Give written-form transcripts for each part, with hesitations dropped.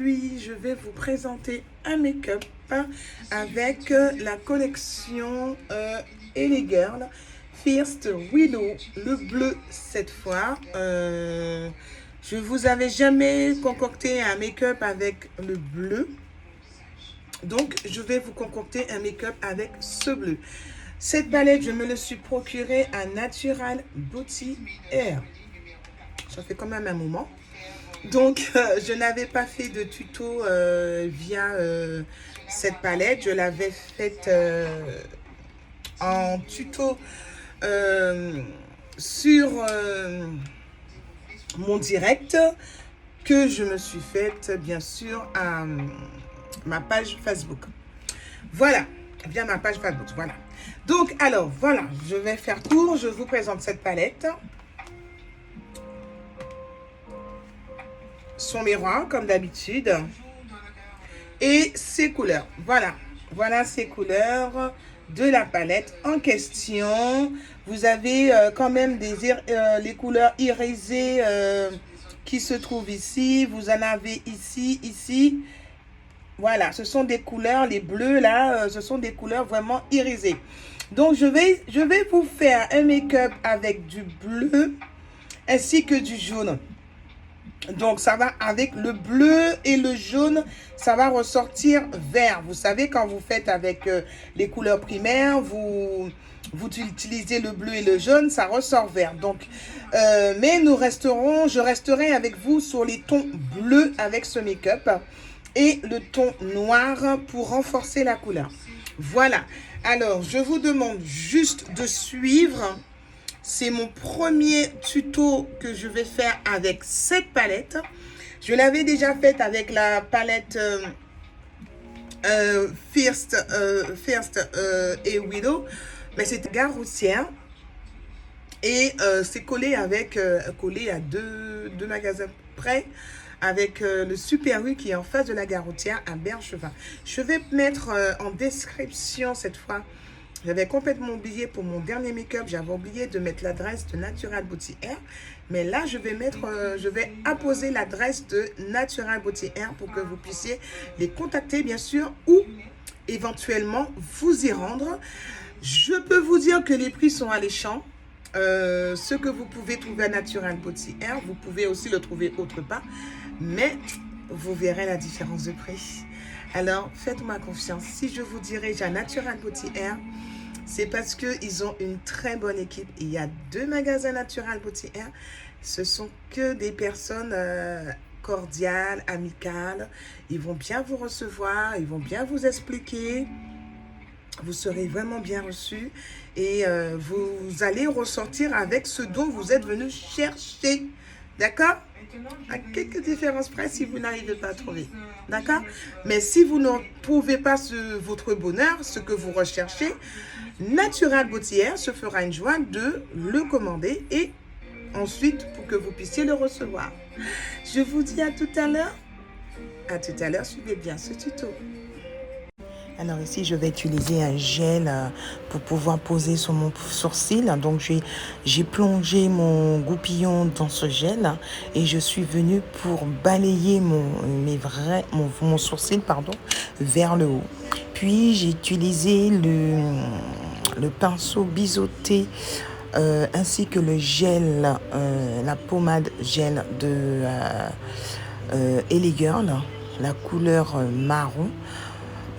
Aujourd'hui, je vais vous présenter un make-up avec la collection Ellie Girl First Willow, le bleu cette fois. Je vous avais jamais concocté un make-up avec le bleu. Donc, je vais vous concocter un make-up avec ce bleu. Cette palette, je me le suis procurée à Natural Beauty Air. Ça fait quand même un moment. Donc, je n'avais pas fait de tuto via cette palette. Je l'avais faite en tuto sur mon direct que je me suis faite, bien sûr, à ma page Facebook. Voilà, via ma page Facebook, voilà. Donc, alors, voilà, je vais faire court. Je vous présente cette palette. Son miroir, comme d'habitude. Et ses couleurs. Voilà. Voilà ses couleurs de la palette en question. Vous avez quand même les couleurs irisées qui se trouvent ici. Vous en avez ici, ici. Voilà, ce sont des couleurs, les bleus là, ce sont des couleurs vraiment irisées. Donc, je vais vous faire un make-up avec du bleu ainsi que du jaune. Donc, ça va avec le bleu et le jaune, ça va ressortir vert. Vous savez, quand vous faites avec les couleurs primaires, vous utilisez le bleu et le jaune, ça ressort vert. Donc, mais je resterai avec vous sur les tons bleus avec ce make-up et le ton noir pour renforcer la couleur. Voilà. Alors, je vous demande juste de suivre. C'est mon premier tuto que je vais faire avec cette palette. Je l'avais déjà faite avec la palette First et Willow. Mais c'était gare routière. Et c'est collé à deux magasins près. Avec le Super U qui est en face de la gare routière à Berchevin. Je vais mettre en description cette fois. J'avais complètement oublié pour mon dernier make-up. J'avais oublié de mettre l'adresse de Natural Beauty Air. Mais là, je vais apposer l'adresse de Natural Beauty Air pour que vous puissiez les contacter, bien sûr, ou éventuellement vous y rendre. Je peux vous dire que les prix sont alléchants. Ce que vous pouvez trouver à Natural Beauty Air, vous pouvez aussi le trouver autre part. Mais vous verrez la différence de prix. Alors, faites-moi confiance. Si je vous dirige à Natural Beauty Air, c'est parce qu'ils ont une très bonne équipe. Il y a 2 magasins Natural Beauty Air. Ce sont que des personnes cordiales, amicales. Ils vont bien vous recevoir, ils vont bien vous expliquer. Vous serez vraiment bien reçus et vous allez ressortir avec ce dont vous êtes venu chercher. D'accord? À quelques différences près si vous n'arrivez pas à trouver. D'accord? Mais si vous ne trouvez pas votre bonheur, ce que vous recherchez, Natural Beauty Air se fera une joie de le commander et ensuite pour que vous puissiez le recevoir. Je vous dis à tout à l'heure. À tout à l'heure, suivez bien ce tuto. Alors ici, je vais utiliser un gel pour pouvoir poser sur mon sourcil. Donc, j'ai plongé mon goupillon dans ce gel et je suis venue pour balayer mon sourcil vers le haut. Puis, j'ai utilisé le pinceau biseauté ainsi que le gel, la pommade gel de Ellie Girl, la couleur marron.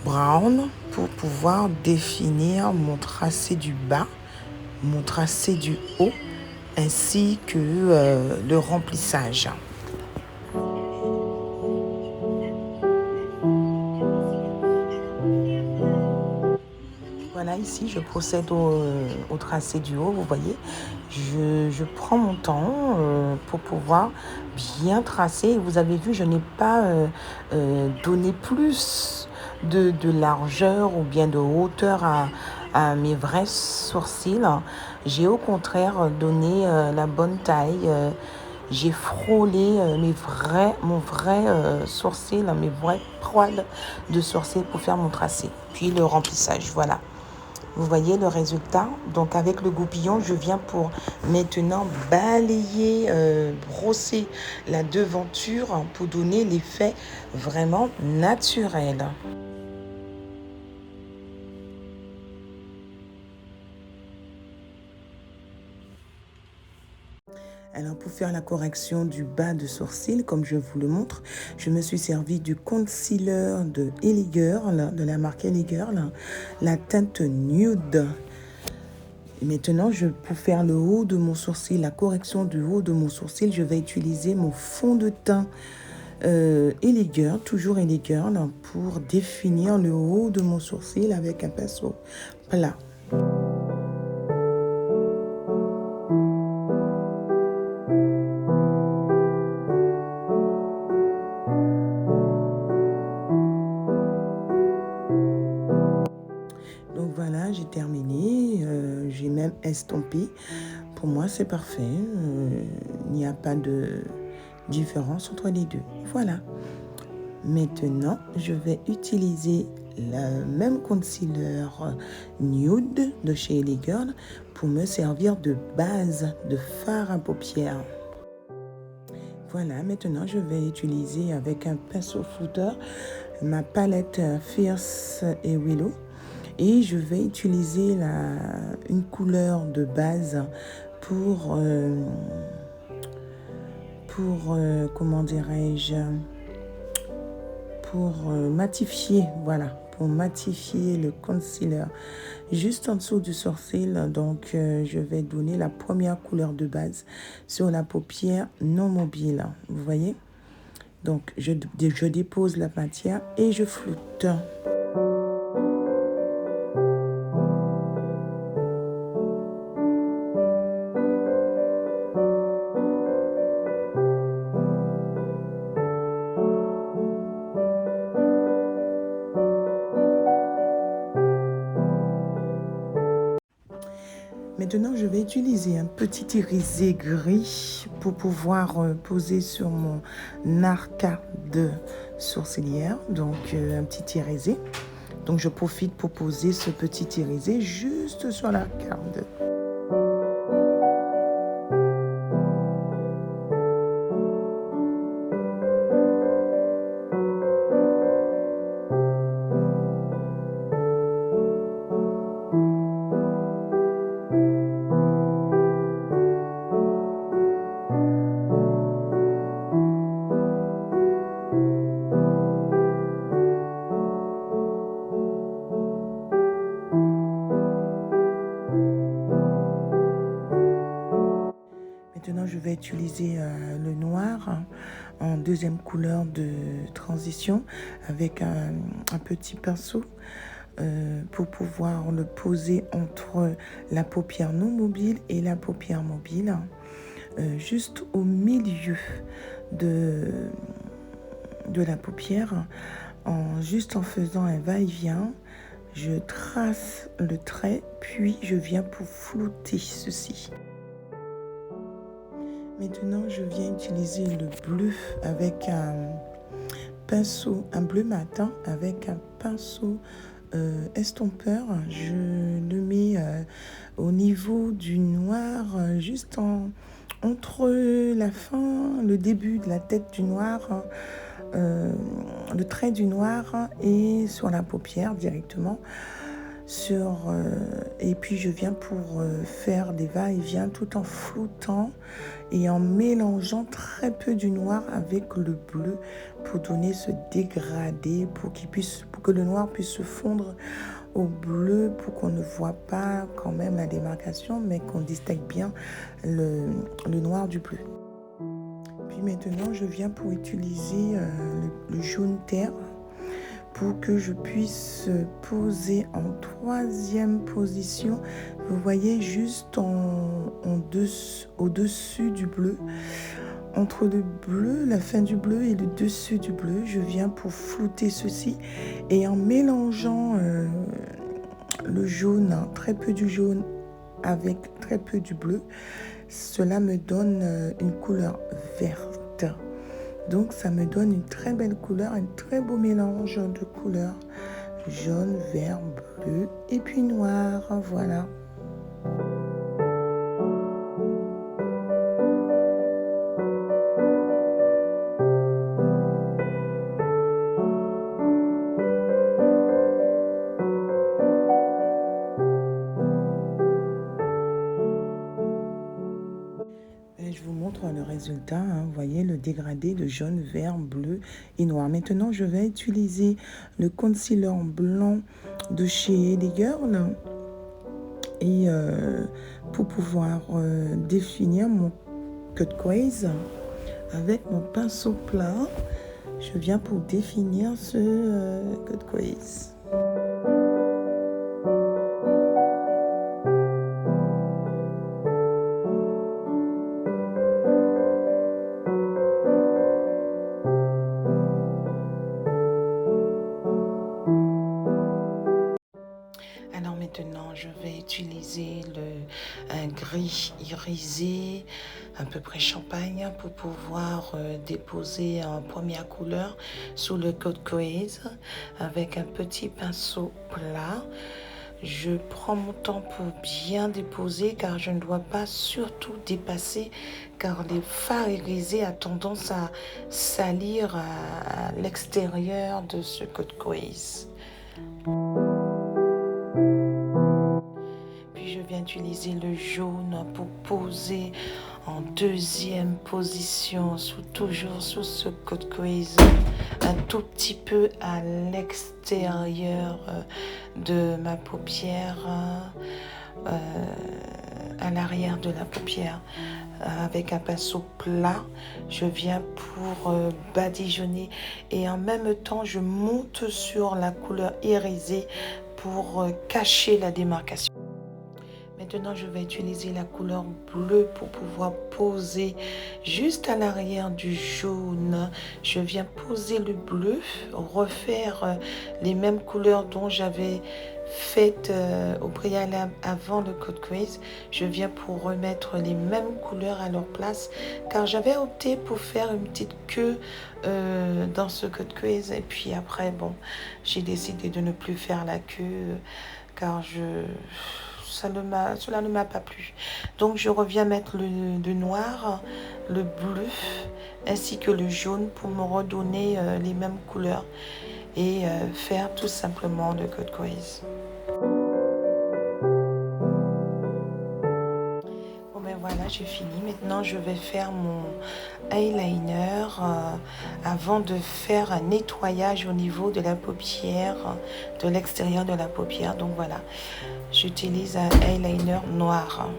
Brown pour pouvoir définir mon tracé du bas, mon tracé du haut, ainsi que le remplissage. Voilà, ici, je procède au tracé du haut, vous voyez. Je prends mon temps pour pouvoir bien tracer. Vous avez vu, je n'ai pas donné plus de largeur ou bien de hauteur à mes vrais sourcils. J'ai au contraire donné la bonne taille. J'ai frôlé mon vrai sourcil, mes vrais poils de sourcil pour faire mon tracé. Puis le remplissage, voilà. Vous voyez le résultat? Donc avec le goupillon, je viens pour maintenant balayer, brosser la devanture pour donner l'effet vraiment naturel. Alors pour faire la correction du bas de sourcil, comme je vous le montre, je me suis servi du concealer de Ellie Girl, de la marque Ellie Girl, la teinte nude. Et maintenant, pour faire le haut de mon sourcil, la correction du haut de mon sourcil, je vais utiliser mon fond de teint Ellie Girl, toujours Ellie Girl, pour définir le haut de mon sourcil avec un pinceau plat. Donc voilà, j'ai terminé, j'ai même estompé. Pour moi, c'est parfait. Il n'y a pas de différence entre les deux. Voilà. Maintenant, je vais utiliser le même concealer nude de chez Ellie Girl pour me servir de base de fard à paupières. Voilà, maintenant je vais utiliser avec un pinceau flouteur ma palette Fierce et Willow. Et je vais utiliser une couleur de base pour comment dirais-je, pour matifier, voilà, pour matifier le concealer juste en dessous du sourcil. Donc je vais donner la première couleur de base sur la paupière non mobile, vous voyez. Donc je dépose la matière et je floute. Maintenant, je vais utiliser un petit irisé gris pour pouvoir poser sur mon arcade sourcilière. Donc, un petit irisé. Donc, je profite pour poser ce petit irisé juste sur l'arcade. Maintenant, je vais utiliser le noir en deuxième couleur de transition avec un petit pinceau pour pouvoir le poser entre la paupière non mobile et la paupière mobile, juste au milieu de la paupière, juste en faisant un va-et-vient. Je trace le trait, puis je viens pour flouter ceci. Maintenant, je viens utiliser le bleu avec un pinceau, un bleu matin avec un pinceau estompeur. Je le mets au niveau du noir, juste entre la fin, le début de la tête du noir, le trait du noir et sur la paupière directement. Et puis je viens pour faire des va-et-vient tout en floutant et en mélangeant très peu du noir avec le bleu pour donner ce dégradé, pour que le noir puisse se fondre au bleu, pour qu'on ne voit pas quand même la démarcation, mais qu'on distingue bien le noir du bleu. Puis maintenant, je viens pour utiliser le jaune terre pour que je puisse poser en troisième position. Vous voyez, juste au-dessus du bleu, entre le bleu, la fin du bleu et le dessus du bleu, je viens pour flouter ceci et en mélangeant le jaune, très peu du jaune avec très peu du bleu, cela me donne une couleur verte. Donc ça me donne une très belle couleur, un très beau mélange de couleurs. jaune, vert, bleu et puis noir. Voilà. Je vous montre le résultat, hein. Vous voyez le dégradé de jaune, vert, bleu et noir. Maintenant, je vais utiliser le concealer blanc de chez Elegirl et pour pouvoir définir mon cut crease avec mon pinceau plat. Je viens pour définir ce cut crease. Alors maintenant, je vais utiliser un gris irisé, à peu près champagne, pour pouvoir déposer en première couleur sous le cut crease avec un petit pinceau plat. Je prends mon temps pour bien déposer car je ne dois pas surtout dépasser car les fards irisés ont tendance à salir à l'extérieur de ce cut crease. Je viens utiliser le jaune pour poser en deuxième position, toujours sous ce cut crease, un tout petit peu à l'extérieur de ma paupière, à l'arrière de la paupière. Avec un pinceau plat, je viens pour badigeonner et en même temps je monte sur la couleur irisée pour cacher la démarcation. Maintenant, je vais utiliser la couleur bleue pour pouvoir poser juste à l'arrière du jaune. Je viens poser le bleu, refaire les mêmes couleurs dont j'avais fait au préalable avant le cut crease. Je viens pour remettre les mêmes couleurs à leur place car j'avais opté pour faire une petite queue dans ce cut crease. Et puis après, bon, j'ai décidé de ne plus faire la queue car cela ne m'a pas plu. Donc je reviens mettre le noir, le bleu ainsi que le jaune pour me redonner les mêmes couleurs et faire tout simplement le cut crease. Bon ben voilà, j'ai fini. Maintenant je vais faire mon eyeliner avant de faire un nettoyage au niveau de la paupière, de l'extérieur de la paupière. Donc voilà, j'utilise un eyeliner noir.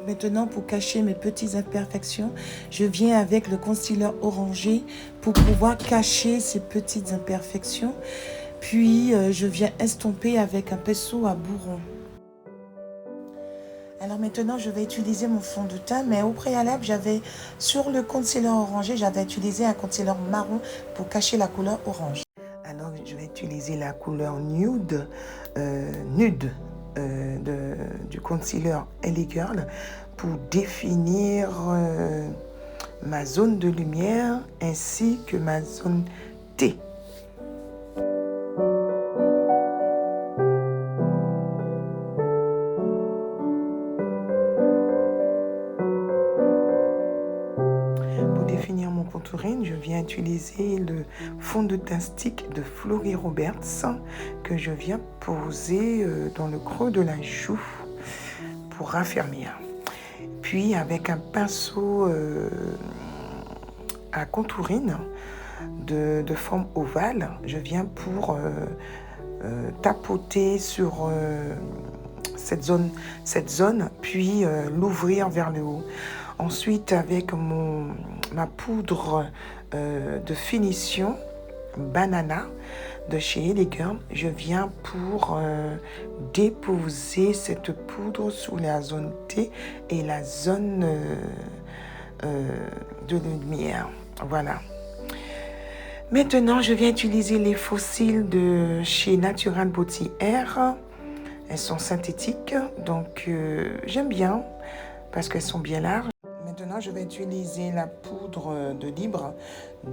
Maintenant, pour cacher mes petites imperfections, je viens avec le concealer orangé pour pouvoir cacher ces petites imperfections. Puis, je viens estomper avec un pinceau à bourron. Alors maintenant, je vais utiliser mon fond de teint, mais au préalable, sur le concealer orangé, j'avais utilisé un concealer marron pour cacher la couleur orange. Alors, je vais utiliser la couleur nude, du concealer Elegirl pour définir ma zone de lumière ainsi que ma zone T. Pour définir mon contouring, je viens utiliser le fond de teint stick de Florie Roberts que je viens poser dans le creux de la joue pour raffermir. Puis avec un pinceau à contouring de forme ovale, je viens pour tapoter sur cette zone, puis l'ouvrir vers le haut. Ensuite, avec ma poudre de finition Banana, de chez Elegant. Je viens pour déposer cette poudre sous la zone T et la zone de lumière. Voilà. Maintenant, je viens utiliser les fossiles de chez Natural Beauty Air. Elles sont synthétiques, donc j'aime bien parce qu'elles sont bien larges. Maintenant, je vais utiliser la poudre de Libre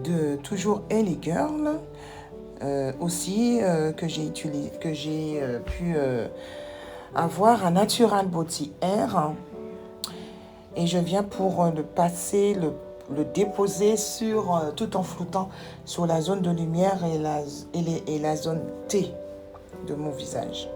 de toujours LA Girl. Aussi que j'ai pu avoir à Natural Beauty Air. Et je viens pour le passer, le déposer sur, tout en floutant sur la zone de lumière et la zone T de mon visage.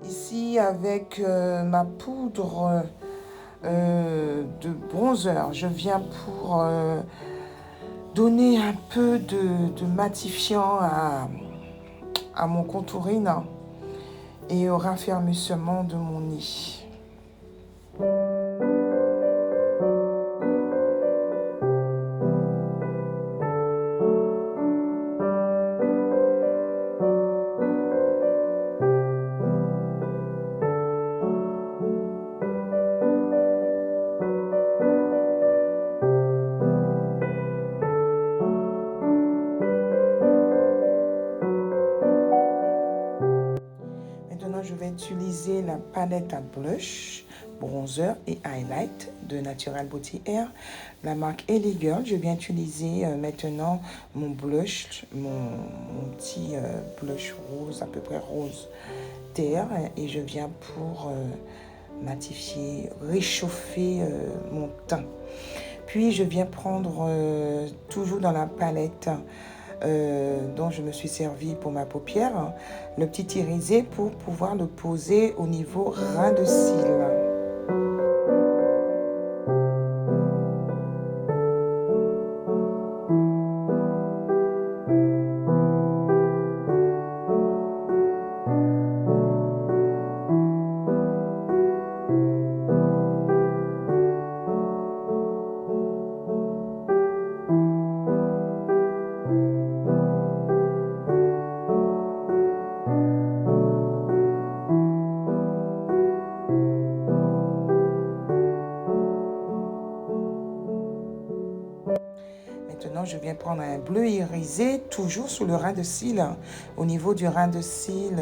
Ici, avec ma poudre de bronzer, je viens pour donner un peu de matifiant à mon contouring et au raffermissement de mon nez. Maintenant, je vais utiliser la palette à blush, bronzer et highlight de Natural Beauty Air, la marque LA Girl. Je viens utiliser maintenant mon blush, mon petit blush rose, à peu près rose terre, et je viens pour matifier, réchauffer mon teint. Puis, je viens prendre toujours dans la palette dont je me suis servi pour ma paupière, le petit irisé pour pouvoir le poser au niveau ras de cils. Maintenant, je viens prendre un bleu irisé, toujours sous le ras de cils. Au niveau du ras de cils,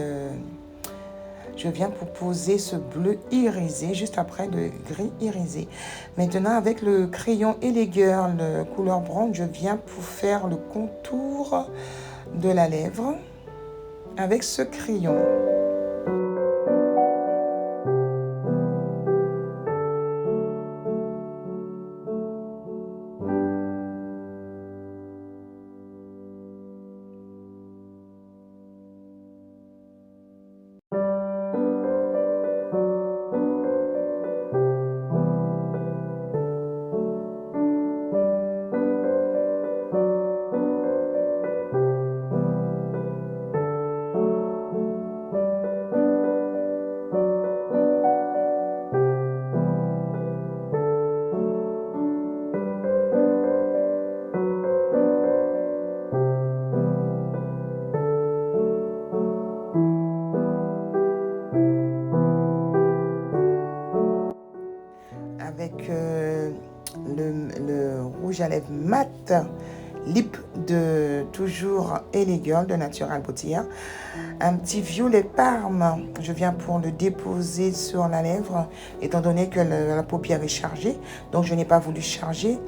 je viens pour poser ce bleu irisé, juste après le gris irisé. Maintenant, avec le crayon LA Girl couleur bronze, je viens pour faire le contour de la lèvre avec ce crayon. Avec le rouge à lèvres mat lip de toujours LA Girl de Natural Beauty Air. Un petit violet parme, je viens pour le déposer sur la lèvre, étant donné que la paupière est chargée, donc je n'ai pas voulu charger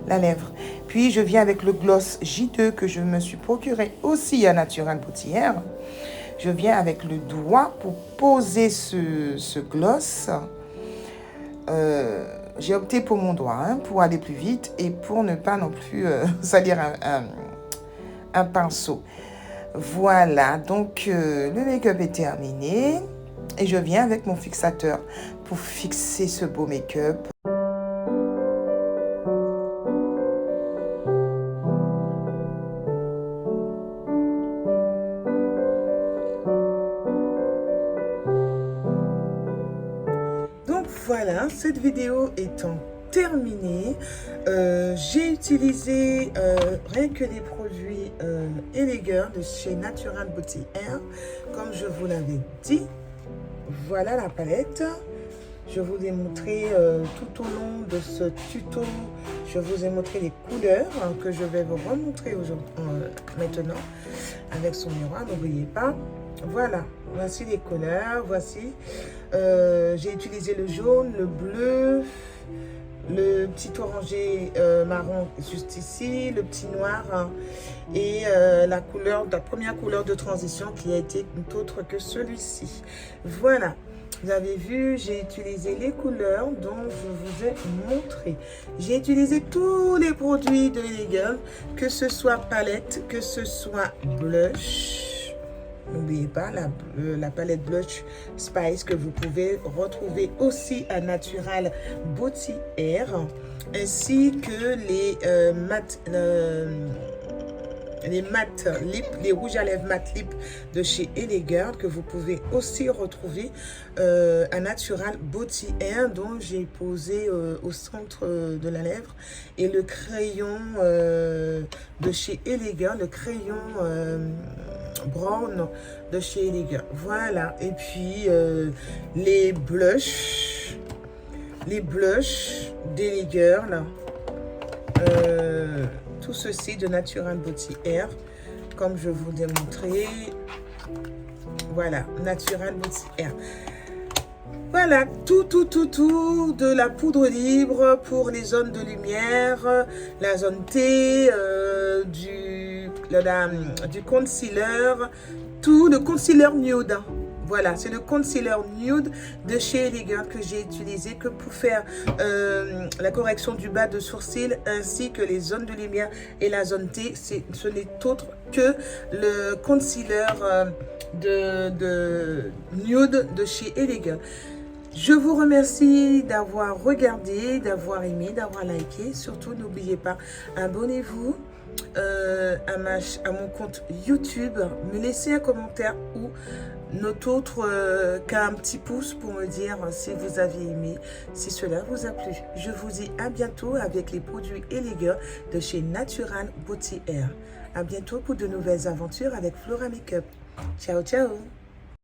la lèvre. Puis je viens avec le gloss J2 que je me suis procuré aussi à Natural Beauty Air. Je viens avec le doigt pour poser ce gloss. J'ai opté pour mon doigt pour aller plus vite et pour ne pas non plus salir un pinceau. Voilà, donc le make-up est terminé et je viens avec mon fixateur pour fixer ce beau make-up. voilà, cette vidéo étant terminée, j'ai utilisé rien que les produits Elegir de chez Natural Beauty Air, comme je vous l'avais dit. Voilà la palette. Je vous ai montré tout au long de ce tuto, je vous ai montré les couleurs que je vais vous remontrer maintenant avec son miroir, n'oubliez pas. Voilà, voici les couleurs, voici. J'ai utilisé le jaune, le bleu, le petit orangé marron juste ici, le petit noir et la première couleur de transition qui a été tout autre que celui-ci. Voilà. Vous avez vu, j'ai utilisé les couleurs dont je vous ai montré. J'ai utilisé tous les produits de Elegir, que ce soit palette, que ce soit blush. N'oubliez pas la palette blush Spice que vous pouvez retrouver aussi à Natural Beauty Air, ainsi que les rouges à lèvres mat lip de chez Elegir que vous pouvez aussi retrouver à Natural Beauty Air, dont j'ai posé au centre de la lèvre, et le crayon de chez Elegir, le crayon brown de chez Elegir. Voilà, et puis les blushs d'Elegir là. Tout ceci de Natural Beauty Air, comme je vous ai montré. Voilà, Natural Beauty Air. Voilà, tout de la poudre libre pour les zones de lumière, la zone T, du concealer, tout le concealer nude. Voilà, c'est le concealer nude de chez Elegir que j'ai utilisé que pour faire la correction du bas de sourcil ainsi que les zones de lumière et la zone T. Ce n'est autre que le concealer de nude de chez Elegir. Je vous remercie d'avoir regardé, d'avoir aimé, d'avoir liké. Surtout, n'oubliez pas, abonnez-vous à mon compte YouTube. Me laissez un commentaire ou note autre qu'un petit pouce pour me dire si vous avez aimé, si cela vous a plu. Je vous dis à bientôt avec les produits Elegir de chez Natural Beauty Air. À bientôt pour de nouvelles aventures avec Flora Makeup. Ciao, ciao!